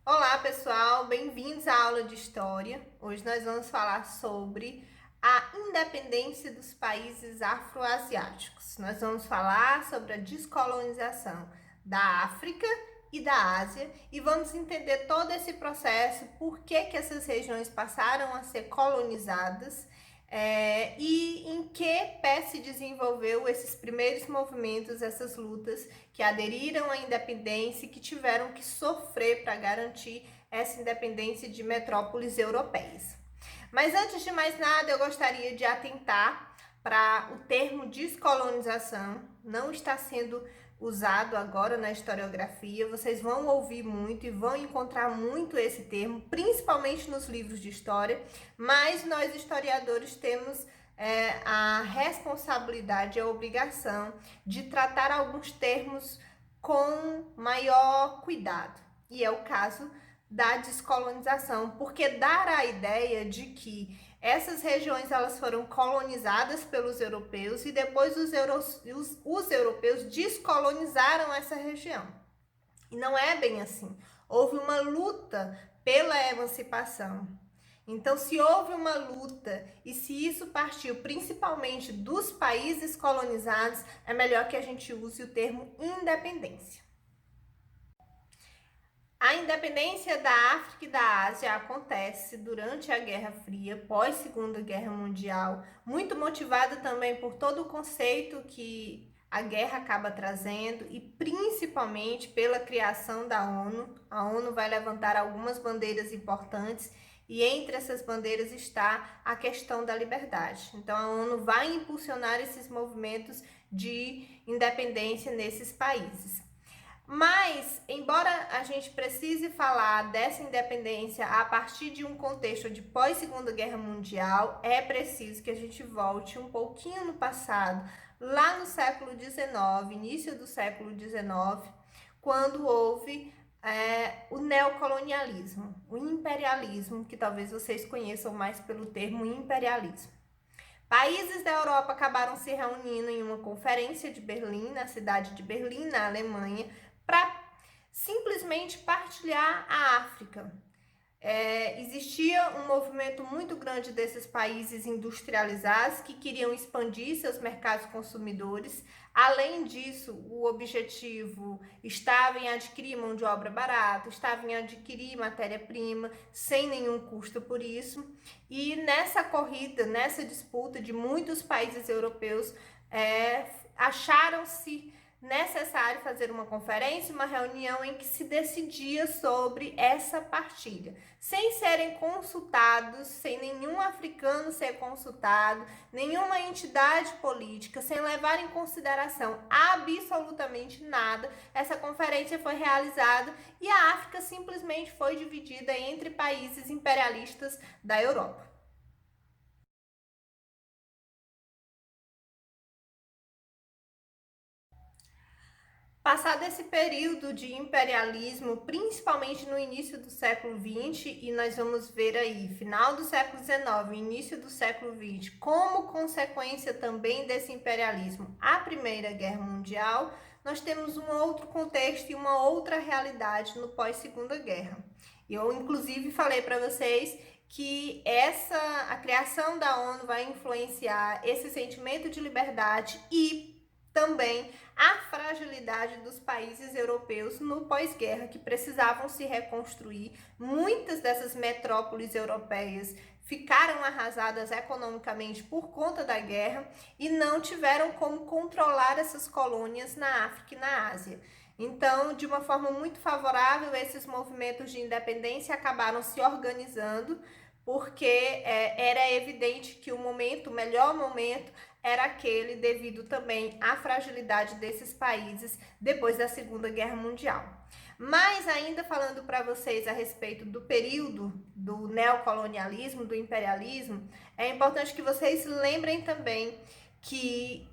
Olá pessoal, bem-vindos à aula de História. Hoje nós vamos falar sobre a independência dos países afroasiáticos. Nós vamos falar sobre a descolonização da África e da Ásia e vamos entender todo esse processo, por que essas regiões passaram a ser colonizadas e em que pé se desenvolveu esses primeiros movimentos, essas lutas que aderiram à independência e que tiveram que sofrer para garantir essa independência de metrópoles europeias. Mas antes de mais nada, eu gostaria de atentar para o termo descolonização, não está sendo usado agora na historiografia. Vocês vão ouvir muito e vão encontrar muito esse termo, principalmente nos livros de história, mas nós historiadores temos a responsabilidade, a obrigação de tratar alguns termos com maior cuidado. E é o caso da descolonização, porque dá a ideia de que essas regiões elas foram colonizadas pelos europeus e depois os europeus descolonizaram essa região. E não é bem assim. Houve uma luta pela emancipação. Então, se houve uma luta e se isso partiu principalmente dos países colonizados, é melhor que a gente use o termo independência. A independência da África e da Ásia acontece durante a Guerra Fria, pós-Segunda Guerra Mundial, muito motivada também por todo o conceito que a guerra acaba trazendo e principalmente pela criação da ONU. A ONU vai levantar algumas bandeiras importantes e entre essas bandeiras está a questão da liberdade. Então a ONU vai impulsionar esses movimentos de independência nesses países. Mas, embora a gente precise falar dessa independência a partir de um contexto de pós-Segunda Guerra Mundial, é preciso que a gente volte um pouquinho no passado, lá no século XIX, início do século XIX, quando houve o neocolonialismo, o imperialismo, que talvez vocês conheçam mais pelo termo imperialismo. Países da Europa acabaram se reunindo em uma conferência de Berlim, na cidade de Berlim, na Alemanha, para simplesmente partilhar a África. Existia um movimento muito grande desses países industrializados que queriam expandir seus mercados consumidores. Além disso, o objetivo estava em adquirir mão de obra barata, estava em adquirir matéria-prima sem nenhum custo por isso. E nessa corrida, nessa disputa de muitos países europeus, acharam-se necessário fazer uma conferência, uma reunião em que se decidia sobre essa partilha, sem serem consultados, sem nenhum africano ser consultado, nenhuma entidade política, sem levar em consideração absolutamente nada. Essa conferência foi realizada e a África simplesmente foi dividida entre países imperialistas da Europa. Passado esse período de imperialismo, principalmente no início do século XX, e nós vamos ver aí, final do século XIX, início do século XX, como consequência também desse imperialismo, a Primeira Guerra Mundial, nós temos um outro contexto e uma outra realidade no pós-Segunda Guerra. Eu, inclusive, falei para vocês que a criação da ONU vai influenciar esse sentimento de liberdade e também a fragilidade dos países europeus no pós-guerra, que precisavam se reconstruir. Muitas dessas metrópoles europeias ficaram arrasadas economicamente por conta da guerra e não tiveram como controlar essas colônias na África e na Ásia. Então, de uma forma muito favorável, esses movimentos de independência acabaram se organizando, porque era evidente que o melhor momento era aquele devido também à fragilidade desses países depois da Segunda Guerra Mundial. Mas ainda falando para vocês a respeito do período do neocolonialismo, do imperialismo, é importante que vocês lembrem também que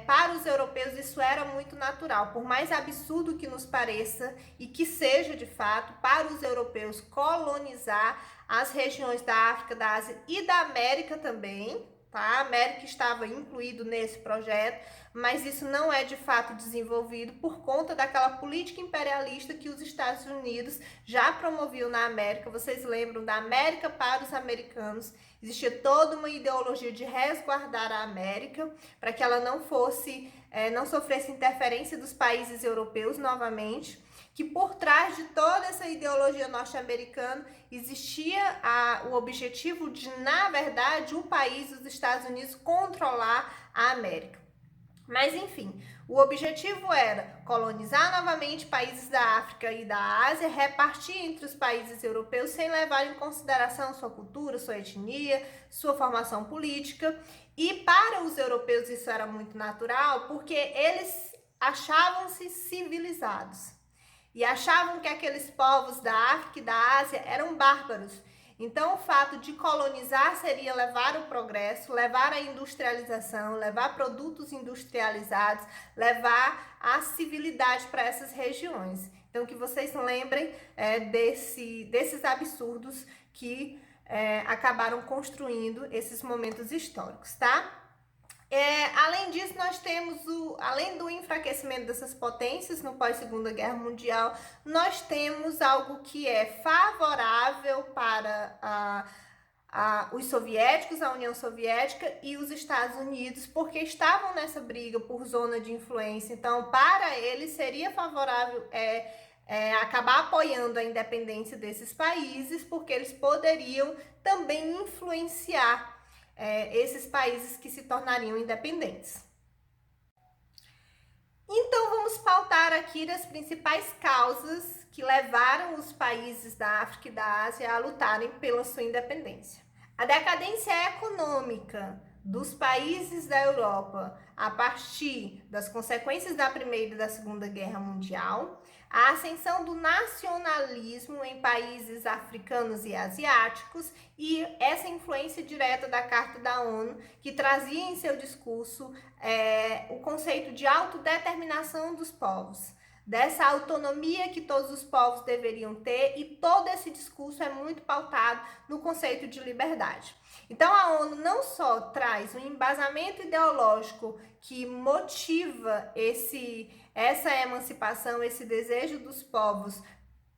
para os europeus isso era muito natural, por mais absurdo que nos pareça e que seja de fato, para os europeus colonizar as regiões da África, da Ásia e da América também, tá? A América estava incluído nesse projeto, mas isso não é de fato desenvolvido por conta daquela política imperialista que os Estados Unidos já promoviam na América. Vocês lembram da América para os americanos? Existia toda uma ideologia de resguardar a América para que ela não sofresse interferência dos países europeus novamente, que por trás de toda essa ideologia norte-americana existia o objetivo de, na verdade, o país, os Estados Unidos, controlar a América. Mas, enfim, o objetivo era colonizar novamente países da África e da Ásia, repartir entre os países europeus sem levar em consideração sua cultura, sua etnia, sua formação política. E para os europeus isso era muito natural, porque eles achavam-se civilizados e achavam que aqueles povos da África e da Ásia eram bárbaros. Então, o fato de colonizar seria levar o progresso, levar a industrialização, levar produtos industrializados, levar a civilidade para essas regiões. Então, que vocês lembrem desses absurdos que acabaram construindo esses momentos históricos, tá? Além disso, nós temos, além do enfraquecimento dessas potências no pós-Segunda Guerra Mundial, nós temos algo que é favorável para os soviéticos, a União Soviética e os Estados Unidos, porque estavam nessa briga por zona de influência. Então, para eles, seria favorável acabar apoiando a independência desses países, porque eles poderiam também influenciar esses países que se tornariam independentes. Então, vamos pautar aqui as principais causas que levaram os países da África e da Ásia a lutarem pela sua independência. A decadência econômica dos países da Europa a partir das consequências da Primeira e da Segunda Guerra Mundial, a ascensão do nacionalismo em países africanos e asiáticos e essa influência direta da Carta da ONU, que trazia em seu discurso o conceito de autodeterminação dos povos, dessa autonomia que todos os povos deveriam ter, e todo esse discurso é muito pautado no conceito de liberdade. Então, a ONU não só traz um embasamento ideológico que motiva essa emancipação, esse desejo dos povos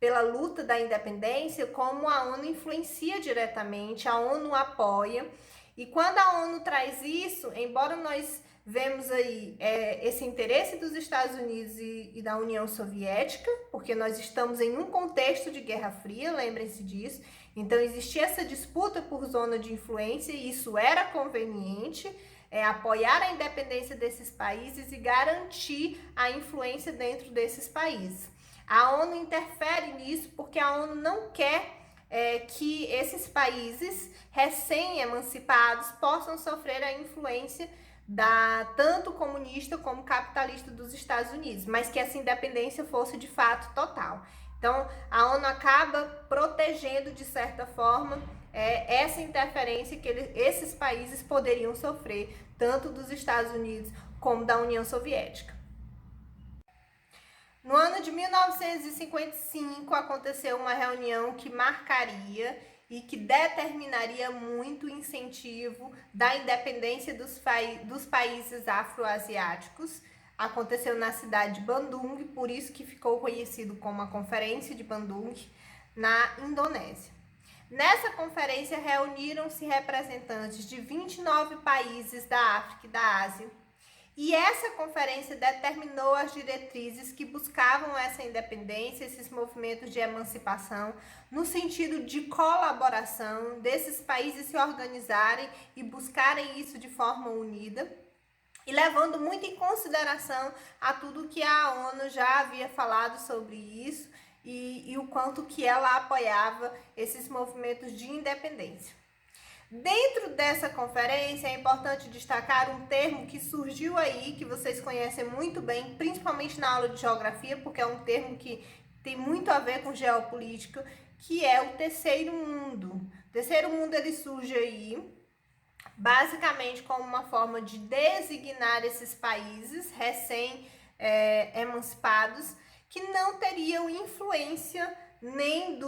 pela luta da independência, como a ONU influencia diretamente, a ONU apoia. E quando a ONU traz isso, embora nós vemos aí esse interesse dos Estados Unidos e da União Soviética, porque nós estamos em um contexto de Guerra Fria, lembrem-se disso. Então, existia essa disputa por zona de influência e isso era conveniente, apoiar a independência desses países e garantir a influência dentro desses países. A ONU interfere nisso porque a ONU não quer que esses países recém-emancipados possam sofrer a influência tanto comunista como capitalista dos Estados Unidos, mas que essa independência fosse de fato total. Então, a ONU acaba protegendo, de certa forma, essa interferência que esses países poderiam sofrer, tanto dos Estados Unidos como da União Soviética. No ano de 1955, aconteceu uma reunião que marcaria e que determinaria muito o incentivo da independência dos países afroasiáticos. Aconteceu na cidade de Bandung, por isso que ficou conhecido como a Conferência de Bandung, na Indonésia. Nessa conferência reuniram-se representantes de 29 países da África e da Ásia, e essa conferência determinou as diretrizes que buscavam essa independência, esses movimentos de emancipação, no sentido de colaboração desses países se organizarem e buscarem isso de forma unida, e levando muito em consideração a tudo que a ONU já havia falado sobre isso e o quanto que ela apoiava esses movimentos de independência. Dentro dessa conferência, é importante destacar um termo que surgiu aí, que vocês conhecem muito bem, principalmente na aula de geografia, porque é um termo que tem muito a ver com geopolítica, que é o terceiro mundo. O terceiro mundo, ele surge aí basicamente como uma forma de designar esses países recém-emancipados que não teriam influência nem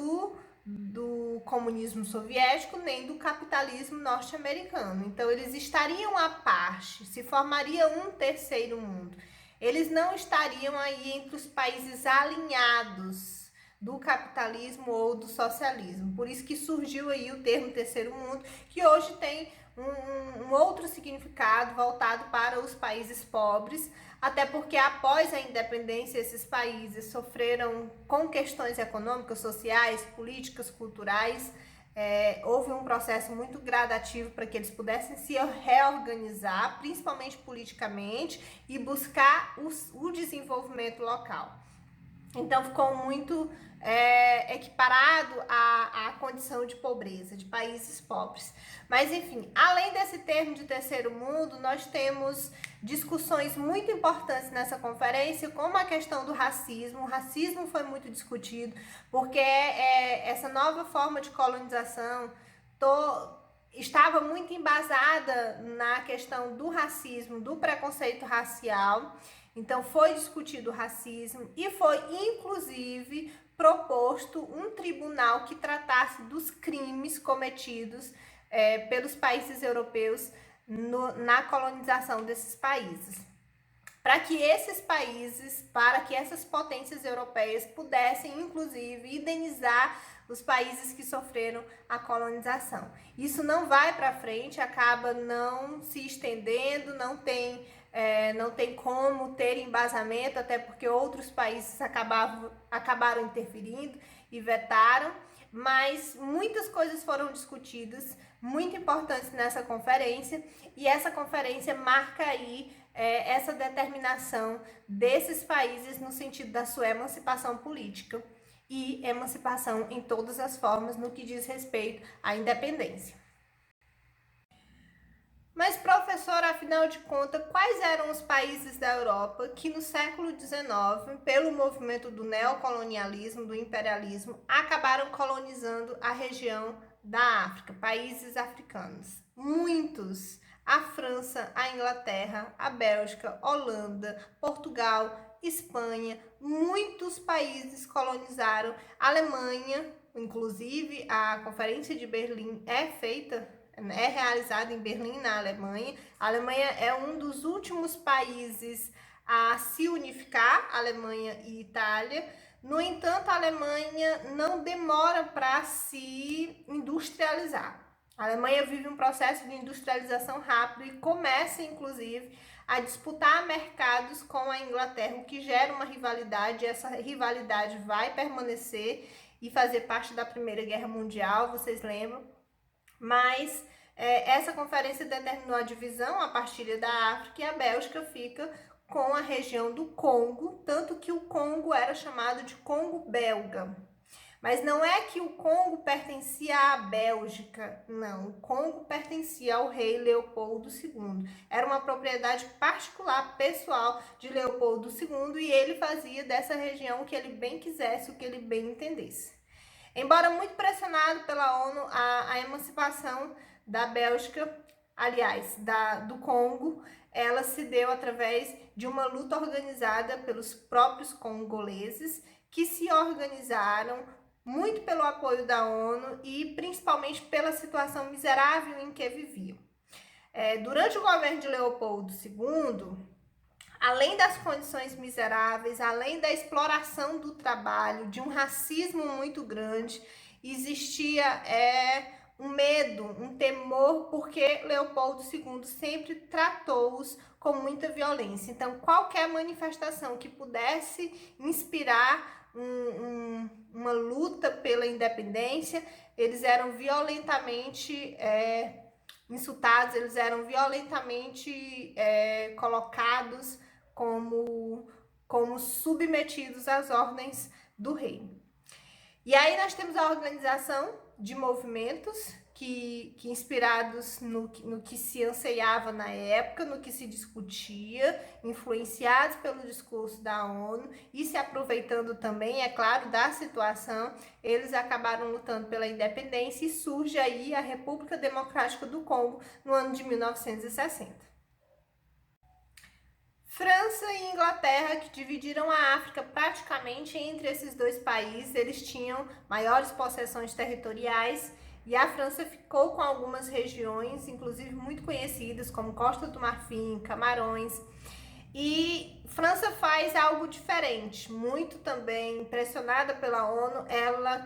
do comunismo soviético nem do capitalismo norte-americano. Então, eles estariam à parte, se formaria um terceiro mundo. Eles não estariam aí entre os países alinhados do capitalismo ou do socialismo. Por isso que surgiu aí o termo terceiro mundo, que hoje tem um outro significado voltado para os países pobres, até porque após a independência esses países sofreram com questões econômicas, sociais, políticas, culturais. Houve um processo muito gradativo para que eles pudessem se reorganizar, principalmente politicamente, e buscar o desenvolvimento local. Então ficou muito equiparado à condição de pobreza, de países pobres. Mas enfim, além desse termo de terceiro mundo, nós temos discussões muito importantes nessa conferência, como a questão do racismo. O racismo foi muito discutido, porque essa nova forma de colonização estava muito embasada na questão do racismo, do preconceito racial. Então foi discutido o racismo e foi inclusive proposto um tribunal que tratasse dos crimes cometidos pelos países europeus na colonização desses países. Para que essas potências europeias pudessem inclusive indenizar os países que sofreram a colonização. Isso não vai para frente, acaba não se estendendo, não tem como ter embasamento, até porque outros países acabaram interferindo e vetaram, mas muitas coisas foram discutidas, muito importantes nessa conferência, e essa conferência marca aí essa determinação desses países no sentido da sua emancipação política e emancipação em todas as formas no que diz respeito à independência. Mas, professora, afinal de contas, quais eram os países da Europa que no século XIX, pelo movimento do neocolonialismo, do imperialismo, acabaram colonizando a região da África, países africanos? Muitos. A França, a Inglaterra, a Bélgica, Holanda, Portugal, Espanha, muitos países colonizaram. A Alemanha, inclusive, a Conferência de Berlim é realizada em Berlim, na Alemanha. A Alemanha é um dos últimos países a se unificar, Alemanha e Itália. No entanto, a Alemanha não demora para se industrializar. A Alemanha vive um processo de industrialização rápido e começa, inclusive, a disputar mercados com a Inglaterra, o que gera uma rivalidade. Essa rivalidade vai permanecer e fazer parte da Primeira Guerra Mundial, vocês lembram? Mas essa conferência determinou a divisão, a partilha da África, e a Bélgica fica com a região do Congo, tanto que o Congo era chamado de Congo belga. Mas não é que o Congo pertencia à Bélgica, não. O Congo pertencia ao rei Leopoldo II. Era uma propriedade particular, pessoal de Leopoldo II, e ele fazia dessa região o que ele bem quisesse, o que ele bem entendesse. Embora muito pressionado pela ONU, a emancipação da Bélgica, aliás, do Congo, ela se deu através de uma luta organizada pelos próprios congoleses, que se organizaram muito pelo apoio da ONU e principalmente pela situação miserável em que viviam. Durante o governo de Leopoldo II, além das condições miseráveis, além da exploração do trabalho, de um racismo muito grande, existia um medo, um temor, porque Leopoldo II sempre tratou-os com muita violência. Então, qualquer manifestação que pudesse inspirar uma luta pela independência, eles eram violentamente insultados, eles eram violentamente colocados como submetidos às ordens do rei. E aí nós temos a organização de movimentos que inspirados no que se anseiava na época, no que se discutia, influenciados pelo discurso da ONU e se aproveitando também, é claro, da situação, eles acabaram lutando pela independência e surge aí a República Democrática do Congo no ano de 1960. França e Inglaterra, que dividiram a África praticamente entre esses dois países, eles tinham maiores possessões territoriais e a França ficou com algumas regiões, inclusive muito conhecidas, como Costa do Marfim, Camarões. E França faz algo diferente, muito também pressionada pela ONU, ela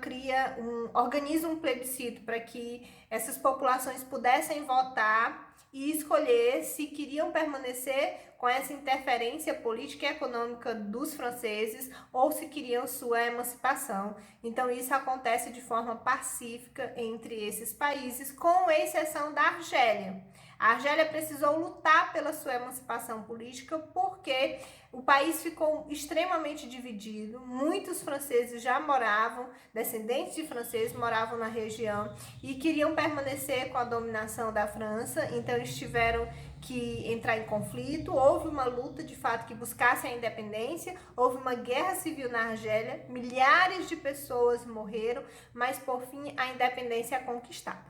organiza um plebiscito para que essas populações pudessem votar e escolher se queriam permanecer com essa interferência política e econômica dos franceses ou se queriam sua emancipação. Então isso acontece de forma pacífica entre esses países, com exceção da Argélia. A Argélia precisou lutar pela sua emancipação política porque o país ficou extremamente dividido. Muitos franceses já moravam, descendentes de franceses moravam na região e queriam permanecer com a dominação da França, então eles tiveram que entrar em conflito. Houve uma luta de fato que buscasse a independência, houve uma guerra civil na Argélia, milhares de pessoas morreram, mas por fim a independência é conquistada.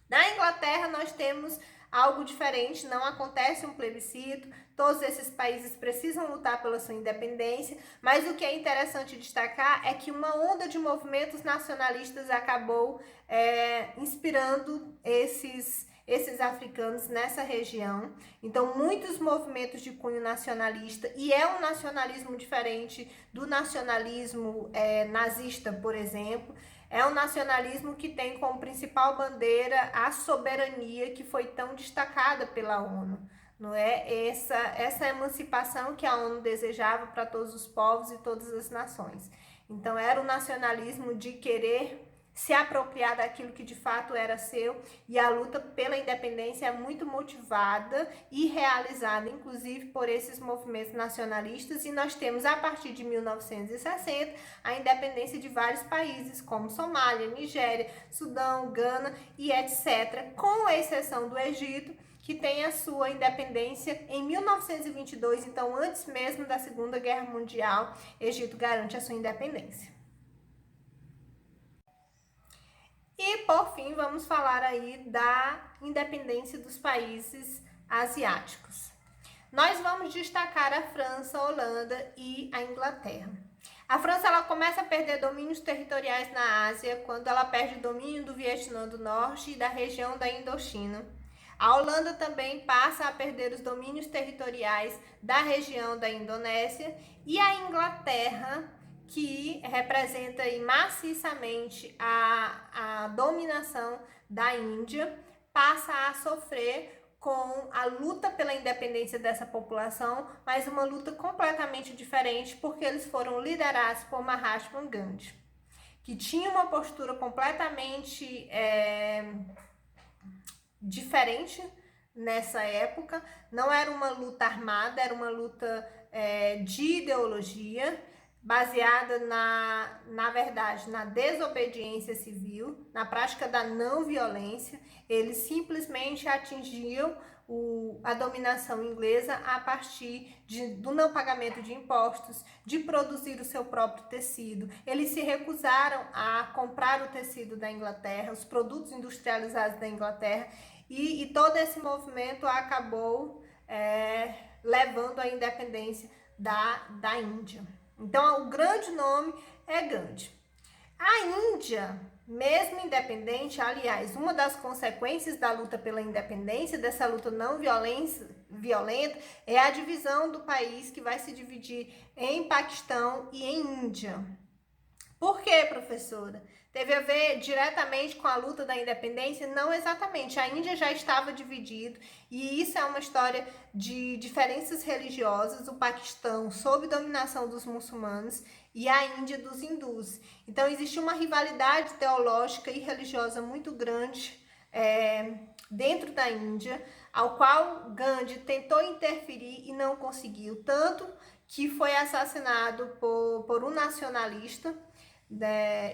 Na Inglaterra nós temos algo diferente, não acontece um plebiscito, todos esses países precisam lutar pela sua independência, mas o que é interessante destacar é que uma onda de movimentos nacionalistas acabou inspirando esses africanos nessa região. Então, muitos movimentos de cunho nacionalista, e é um nacionalismo diferente do nacionalismo nazista, por exemplo. É um nacionalismo que tem como principal bandeira a soberania que foi tão destacada pela ONU. Não é essa emancipação que a ONU desejava para todos os povos e todas as nações. Então, era o nacionalismo de querer se apropriar daquilo que de fato era seu, e a luta pela independência é muito motivada e realizada, inclusive, por esses movimentos nacionalistas, e nós temos, a partir de 1960, a independência de vários países, como Somália, Nigéria, Sudão, Gana e etc., com exceção do Egito, que tem a sua independência em 1922, então antes mesmo da Segunda Guerra Mundial, Egito garante a sua independência. E, por fim, vamos falar aí da independência dos países asiáticos. Nós vamos destacar a França, a Holanda e a Inglaterra. A França ela começa a perder domínios territoriais na Ásia quando ela perde o domínio do Vietnã do Norte e da região da Indochina. A Holanda também passa a perder os domínios territoriais da região da Indonésia, e a Inglaterra, que representa aí maciçamente a dominação da Índia, passa a sofrer com a luta pela independência dessa população, mas uma luta completamente diferente, porque eles foram liderados por Mahatma Gandhi, que tinha uma postura completamente diferente nessa época. Não era uma luta armada, era uma luta de ideologia, baseada na verdade, na desobediência civil, na prática da não violência. Eles simplesmente atingiam a dominação inglesa a partir do não pagamento de impostos, de produzir o seu próprio tecido. Eles se recusaram a comprar o tecido da Inglaterra, os produtos industrializados da Inglaterra, e todo esse movimento acabou levando à independência da Índia. Então, o grande nome é Gandhi. A Índia, mesmo independente, aliás, uma das consequências da luta pela independência, dessa luta não violenta, é a divisão do país, que vai se dividir em Paquistão e em Índia. Por quê, professora? Teve a ver diretamente com a luta da independência? Não exatamente. A Índia já estava dividido, e isso é uma história de diferenças religiosas. O Paquistão sob dominação dos muçulmanos e a Índia dos hindus. Então existe uma rivalidade teológica e religiosa muito grande dentro da Índia, ao qual Gandhi tentou interferir e não conseguiu, tanto que foi assassinado por um nacionalista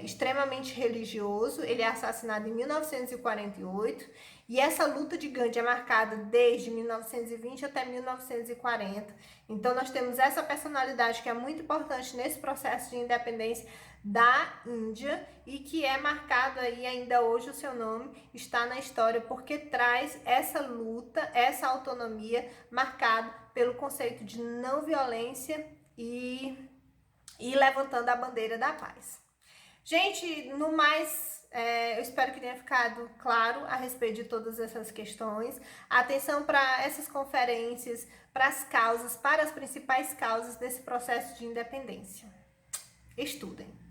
extremamente religioso. Ele é assassinado em 1948 e essa luta de Gandhi é marcada desde 1920 até 1940. Então nós temos essa personalidade que é muito importante nesse processo de independência da Índia e que é marcado aí ainda hoje, o seu nome está na história porque traz essa luta, essa autonomia marcada pelo conceito de não violência e levantando a bandeira da paz. Gente, no mais, eu espero que tenha ficado claro a respeito de todas essas questões. Atenção para essas conferências, para as causas, para as principais causas desse processo de independência. Estudem.